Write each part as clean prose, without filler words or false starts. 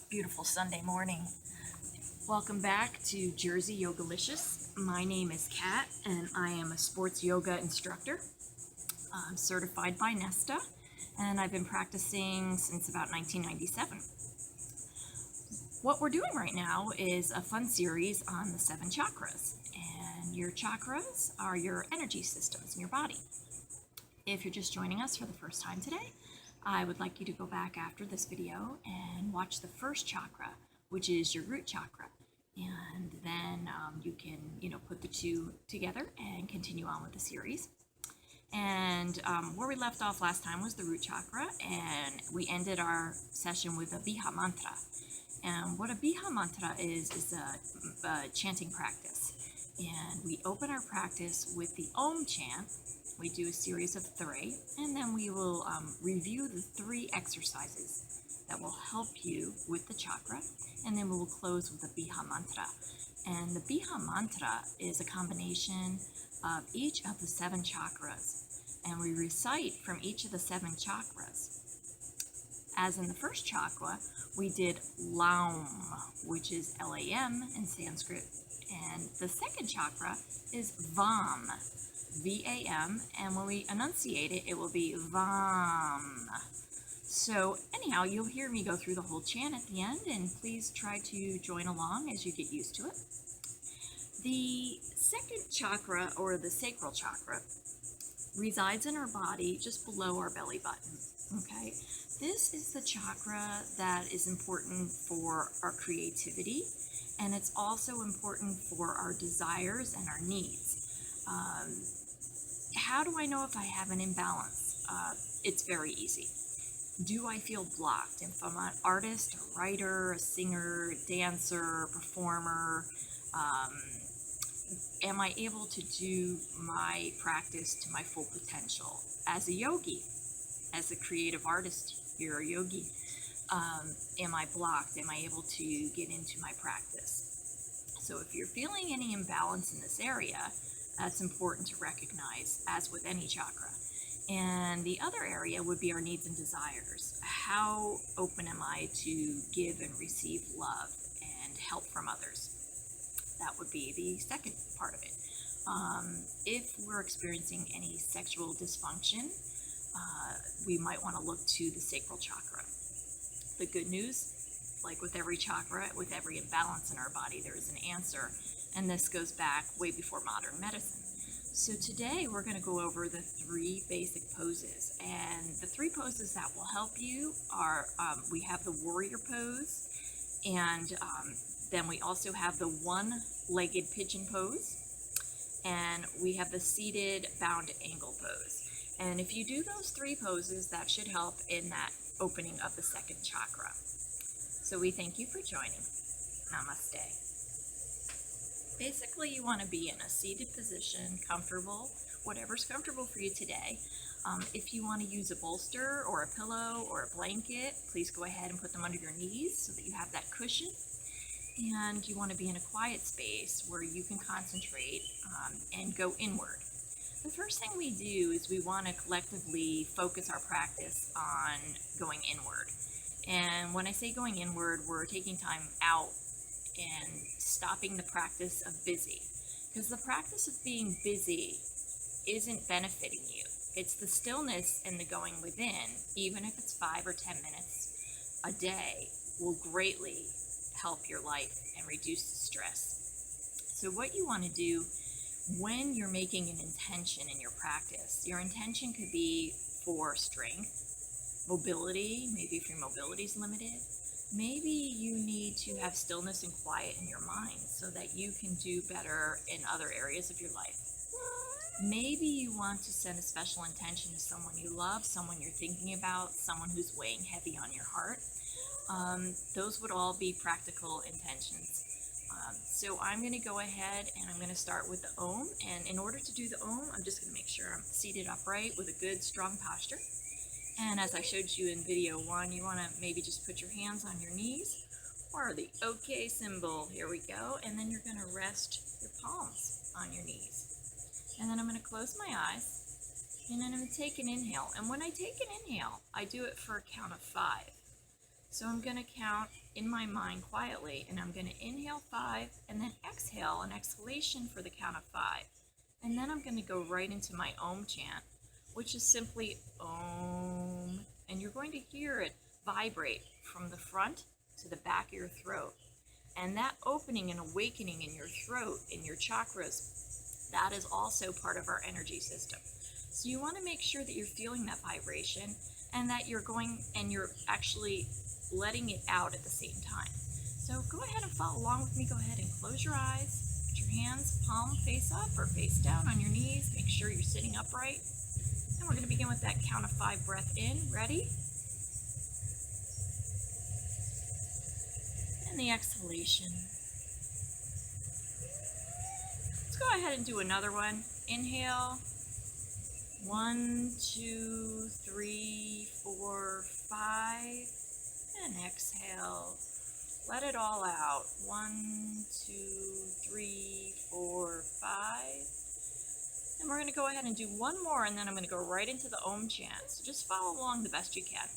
Beautiful Sunday morning. Welcome back to Jersey Yogalicious. My name is Kat and I am a sports yoga instructor. I'm certified by NESTA and I've been practicing since about 1997. What we're doing right now is a fun series on the 7 chakras, and your chakras are your energy systems in your body. If you're just joining us for the first time today, I would like you to go back after this video and watch the first chakra, which is your root chakra. And then you can, put the two together and continue on with the series. And where we left off last time was the root chakra, and we ended our session with a Biha mantra. And what a Biha mantra is a chanting practice. And we open our practice with the Om chant. We do a series of 3, and then we will review the 3 exercises that will help you with the chakra, and then we will close with the Biha mantra. And the Biha mantra is a combination of each of the 7 chakras, and we recite from each of the 7 chakras. As in the first chakra, we did Laum, which is Lam in Sanskrit, and the second chakra is Vam, V-A-M, and when we enunciate it, it will be Vam. So anyhow, you'll hear me go through the whole chant at the end, and please try to join along as you get used to it. The second chakra, or the sacral chakra, resides in our body just below our belly button, okay? This is the chakra that is important for our creativity, and it's also important for our desires and our needs. How do I know if I have an imbalance? It's very easy. Do I feel blocked? If I'm an artist, a writer, a singer, a dancer, a performer, am I able to do my practice to my full potential? As a yogi, as a creative artist, you're a yogi. Am I blocked? Am I able to get into my practice? So if you're feeling any imbalance in this area, that's important to recognize, as with any chakra. And the other area would be our needs and desires. How open am I to give and receive love and help from others? That would be the second part of it. If we're experiencing any sexual dysfunction, we might want to look to the sacral chakra. The good news, like with every chakra, with every imbalance in our body, there is an answer. And this goes back way before modern medicine. So today we're going to go over the 3 basic poses. And the 3 poses that will help you are, we have the warrior pose, and then we also have the one-legged pigeon pose, and we have the seated bound angle pose. And if you do those 3 poses, that should help in that opening of the second chakra. So we thank you for joining. Namaste. Basically, you want to be in a seated position, comfortable, whatever's comfortable for you today. If you want to use a bolster or a pillow or a blanket, please go ahead and put them under your knees so that you have that cushion. And you want to be in a quiet space where you can concentrate and go inward. The first thing we do is we want to collectively focus our practice on going inward. And when I say going inward, we're taking time out and stopping the practice of busy. Because the practice of being busy isn't benefiting you. It's the stillness and the going within, even if it's 5 or 10 minutes a day, will greatly help your life and reduce the stress. So what you want to do when you're making an intention in your practice, your intention could be for strength, mobility, maybe if your mobility is limited. Maybe you need to have stillness and quiet in your mind so that you can do better in other areas of your life. Maybe you want to send a special intention to someone you love, someone you're thinking about, someone who's weighing heavy on your heart. Those would all be practical intentions. So I'm going to go ahead and I'm going to start with the Om. And in order to do the Om, I'm just going to make sure I'm seated upright with a good, strong posture. And as I showed you in video 1, you want to maybe just put your hands on your knees or the OK symbol. Here we go. And then you're going to rest your palms on your knees. And then I'm going to close my eyes. And then I'm going to take an inhale. And when I take an inhale, I do it for a count of 5. So I'm going to count in my mind quietly, and I'm going to inhale 5 and then exhale an exhalation for the count of 5. And then I'm going to go right into my Om chant, which is simply Om. And you're going to hear it vibrate from the front to the back of your throat. And that opening and awakening in your throat, in your chakras, that is also part of our energy system. So you want to make sure that you're feeling that vibration and that you're actually letting it out at the same time. So go ahead and follow along with me. Go ahead and close your eyes. Put your hands palm face up or face down on your knees. Make sure you're sitting upright. And we're going to begin with that count of 5 breath in. Ready? And the exhalation. Let's go ahead and do another one. Inhale. 1, 2, 3, 4, 5. And exhale. Let it all out. 1, 2, 3, 4, 5. And we're going to go ahead and do one more, and then I'm going to go right into the Om chant. So just follow along the best you can.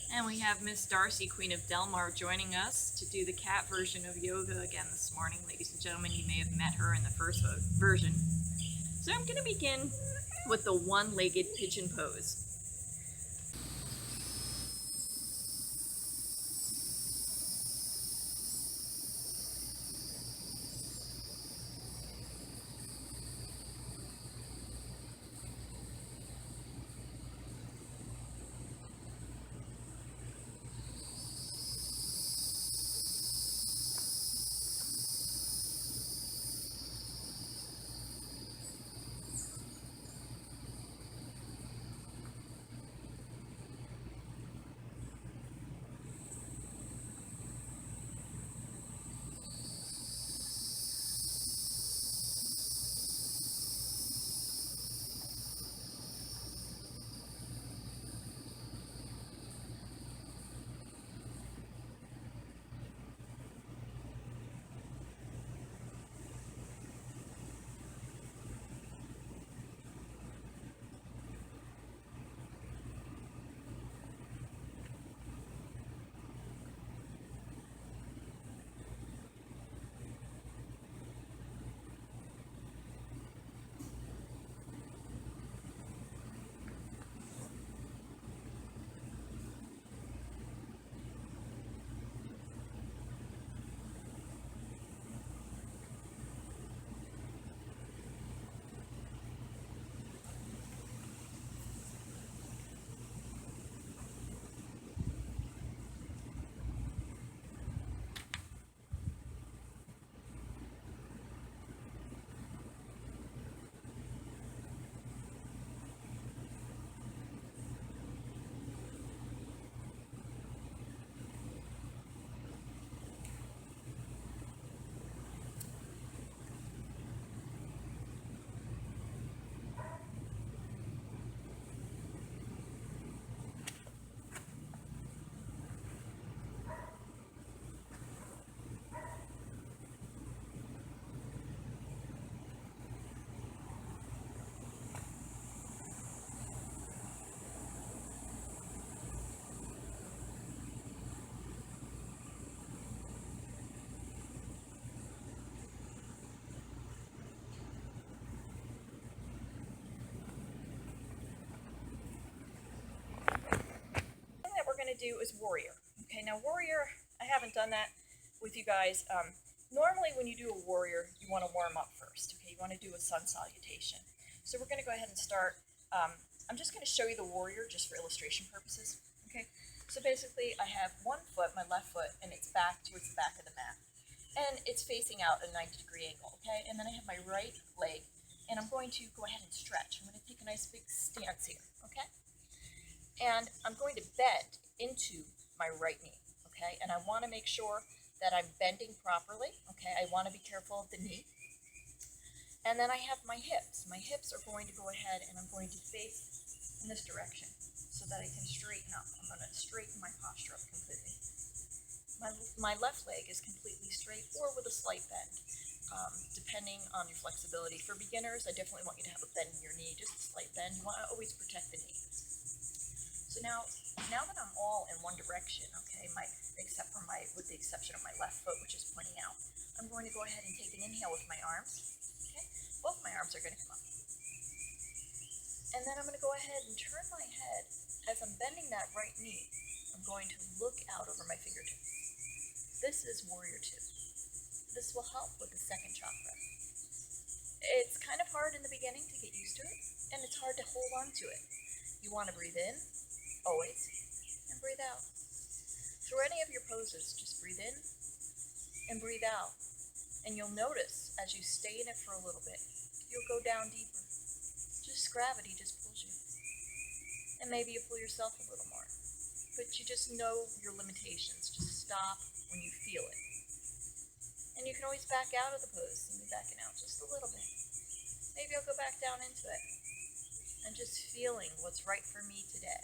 And we have Miss Darcy, Queen of Delmar, joining us to do the cat version of yoga again this morning. Ladies and gentlemen, you may have met her in the first version. So I'm going to begin with the one-legged pigeon pose. Do is warrior. Okay, now warrior, I haven't done that with you guys. Normally when you do a warrior, you want to warm up first, okay? You want to do a sun salutation. So we're going to go ahead and start. I'm just going to show you the warrior just for illustration purposes, okay? So basically I have one foot, my left foot, and it's back towards the back of the mat. And it's facing out a 90-degree angle, okay? And then I have my right leg, and I'm going to go ahead and stretch. I'm going to take a nice big stance here, okay? And I'm going to bend into my right knee, okay? And I want to make sure that I'm bending properly, okay? I want to be careful of the knee. And then I have my hips. My hips are going to go ahead and I'm going to face in this direction so that I can straighten up. I'm going to straighten my posture up completely. My left leg is completely straight or with a slight bend, depending on your flexibility. For beginners, I definitely want you to have a bend in your knee, just a slight bend. You want to always protect the knee. So now that I'm all in one direction, okay, with the exception of my left foot, which is pointing out, I'm going to go ahead and take an inhale with my arms. Okay, both my arms are going to come up. And then I'm going to go ahead and turn my head as I'm bending that right knee. I'm going to look out over my fingertips. This is Warrior 2. This will help with the second chakra. It's kind of hard in the beginning to get used to it, and it's hard to hold on to it. You want to breathe in, always, and breathe out. Through any of your poses, just breathe in and breathe out. And you'll notice as you stay in it for a little bit, you'll go down deeper. Just gravity just pulls you. And maybe you pull yourself a little more. But you just know your limitations. Just stop when you feel it. And you can always back out of the pose. See me backing out just a little bit. Maybe I'll go back down into it. And just feeling what's right for me today.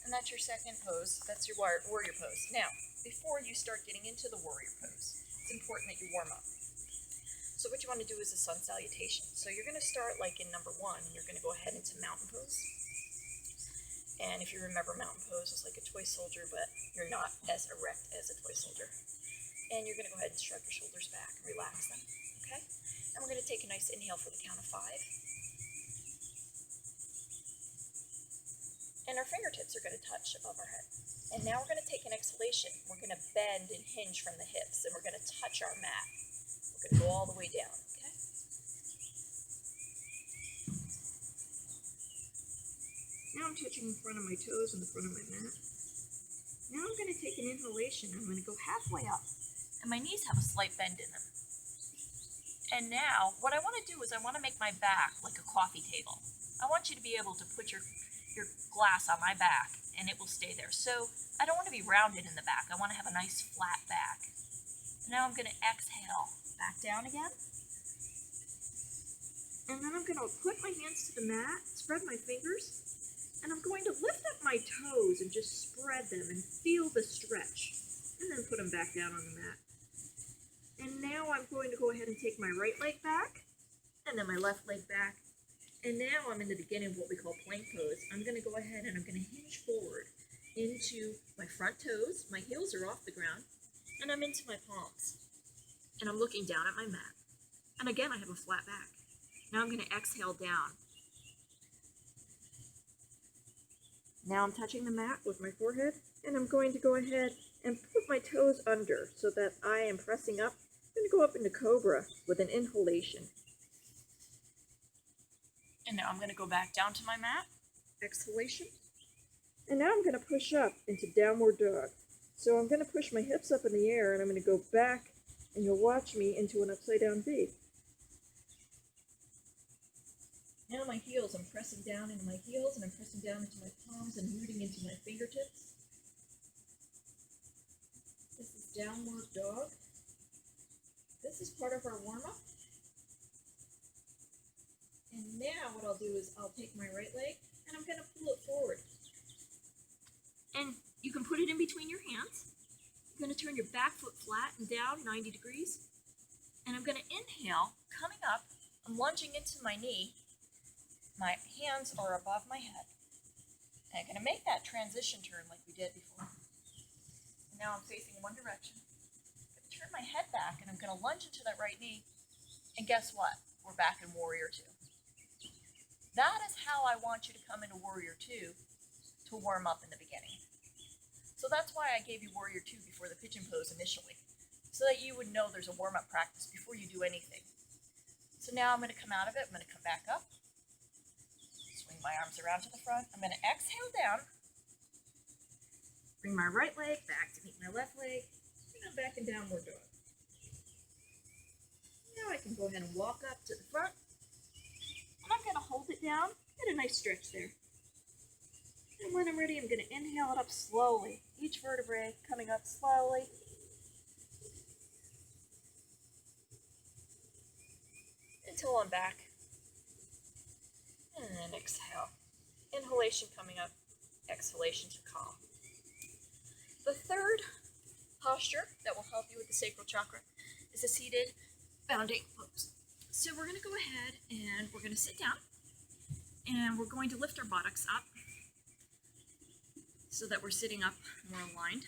And that's your second pose. That's your warrior pose. Now, before you start getting into the warrior pose, it's important that you warm up. So what you want to do is a sun salutation. So you're going to start like in number 1, and you're going to go ahead into mountain pose. And if you remember, mountain pose is like a toy soldier, but you're not as erect as a toy soldier. And you're going to go ahead and shrug your shoulders back and relax them, okay? And we're going to take a nice inhale for the count of 5. And our fingertips are going to touch above our head. And now we're going to take an exhalation. We're going to bend and hinge from the hips, and we're going to touch our mat. We're going to go all the way down, okay? Now I'm touching in front of my toes and the front of my mat. Now I'm going to take an inhalation. I'm going to go halfway up, and my knees have a slight bend in them. And now what I want to do is I want to make my back like a coffee table. I want you to be able to put your glass on my back, and it will stay there. So I don't want to be rounded in the back. I want to have a nice flat back. Now I'm going to exhale back down again. And then I'm going to put my hands to the mat, spread my fingers, and I'm going to lift up my toes and just spread them and feel the stretch. And then put them back down on the mat. And now I'm going to go ahead and take my right leg back, and then my left leg back. And now I'm in the beginning of what we call plank pose. I'm going to go ahead and I'm going to hinge forward into my front toes. My heels are off the ground, and I'm into my palms. And I'm looking down at my mat. And again, I have a flat back. Now I'm going to exhale down. Now I'm touching the mat with my forehead, and I'm going to go ahead and put my toes under so that I am pressing up. I'm going to go up into Cobra with an inhalation. And now I'm going to go back down to my mat, exhalation. And now I'm going to push up into Downward Dog. So I'm going to push my hips up in the air, and I'm going to go back, and you'll watch me into an upside down V. Now my heels, I'm pressing down into my heels, and I'm pressing down into my palms and rooting into my fingertips. This is Downward Dog. This is part of our warm-up. And now what I'll do is I'll take my right leg, and I'm going to pull it forward. And you can put it in between your hands. You're going to turn your back foot flat and down 90 degrees. And I'm going to inhale, coming up. I'm lunging into my knee. My hands are above my head. And I'm going to make that transition turn like we did before. And now I'm facing one direction. I'm going to turn my head back, and I'm going to lunge into that right knee. And guess what? We're back in Warrior 2. That is how I want you to come into Warrior 2 to warm up in the beginning. So that's why I gave you Warrior 2 before the pigeon pose initially, so that you would know there's a warm-up practice before you do anything. So now I'm going to come out of it. I'm going to come back up, swing my arms around to the front. I'm going to exhale down, bring my right leg back to meet my left leg, and I'm back in downward dog. Now I can go ahead and walk up to the front, and I'm going to hold it down, get a nice stretch there. And when I'm ready, I'm going to inhale it up slowly, each vertebrae coming up slowly. Until I'm back. And then exhale. Inhalation coming up, exhalation to calm. The third posture that will help you with the sacral chakra is a seated bounding pose. So we're going to go ahead and we're going to sit down and we're going to lift our buttocks up so that we're sitting up more aligned.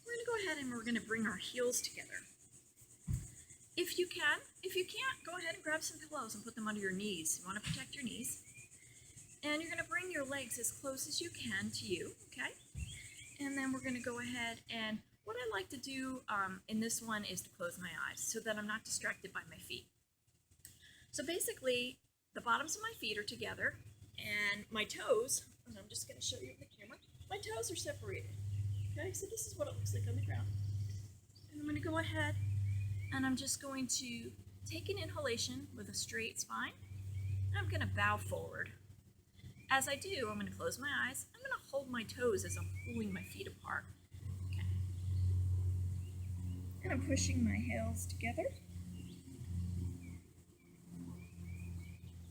We're going to go ahead and we're going to bring our heels together. If you can, if you can't, go ahead and grab some pillows and put them under your knees. You want to protect your knees. And you're going to bring your legs as close as you can to you, okay? And then we're going to go ahead and what I like to do in this one is to close my eyes so that I'm not distracted by my feet. So basically, the bottoms of my feet are together and my toes, and I'm just going to show you the camera, my toes are separated. Okay, so this is what it looks like on the ground. And I'm going to go ahead and I'm just going to take an inhalation with a straight spine. And I'm going to bow forward. As I do, I'm going to close my eyes. I'm going to hold my toes as I'm pulling my feet apart. Okay. And I'm pushing my heels together.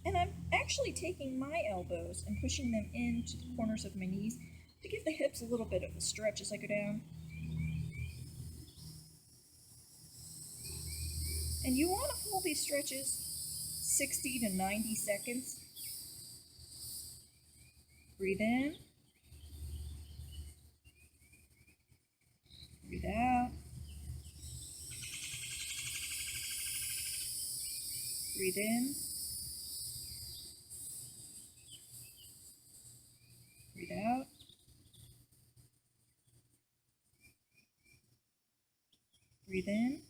And I'm actually taking my elbows and pushing them into the corners of my knees to give the hips a little bit of a stretch as I go down. And you want to hold these stretches 60 to 90 seconds. Breathe in. Breathe out. Breathe in. Breathe out. Breathe in.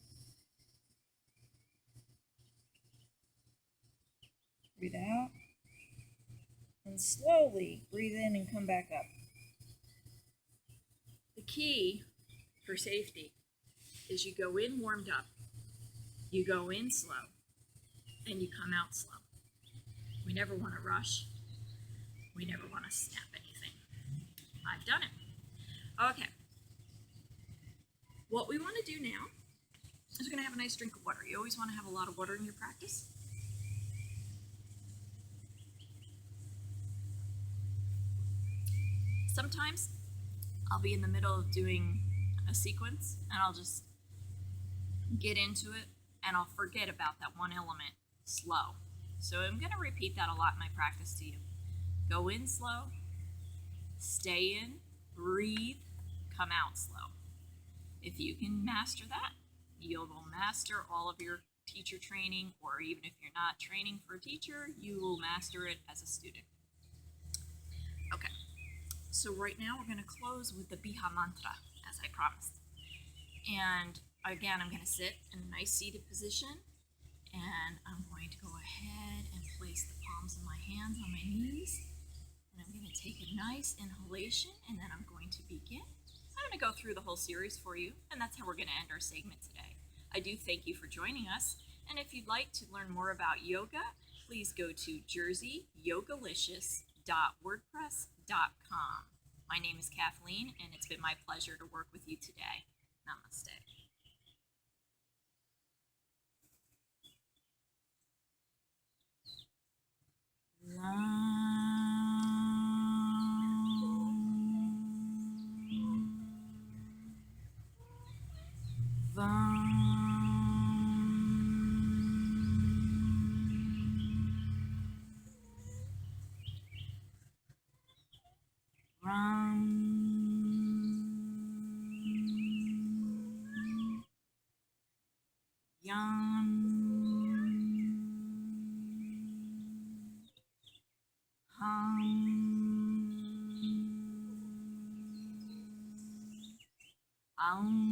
Breathe out. And slowly breathe in and come back up. The key for safety is you go in warmed up, you go in slow, and you come out slow. We never want to rush. We never want to snap anything. I've done it. Okay. What we want to do now is we're going to have a nice drink of water. You always want to have a lot of water in your practice. Sometimes I'll be in the middle of doing a sequence and I'll just get into it and I'll forget about that one element, slow. So I'm going to repeat that a lot in my practice to you. Go in slow, stay in, breathe, come out slow. If you can master that, you will master all of your teacher training, or even if you're not training for a teacher, you will master it as a student. Okay. So right now we're going to close with the Biha mantra, as I promised. And again, I'm going to sit in a nice seated position, and I'm going to go ahead and place the palms of my hands on my knees, and I'm going to take a nice inhalation, and then I'm going to begin. I'm going to go through the whole series for you, and that's how we're going to end our segment today. I do thank you for joining us, and if you'd like to learn more about yoga, please go to jerseyyogalishes.wordpress.com. My name is Kathleen, and it's been my pleasure to work with you today. Namaste. Aum.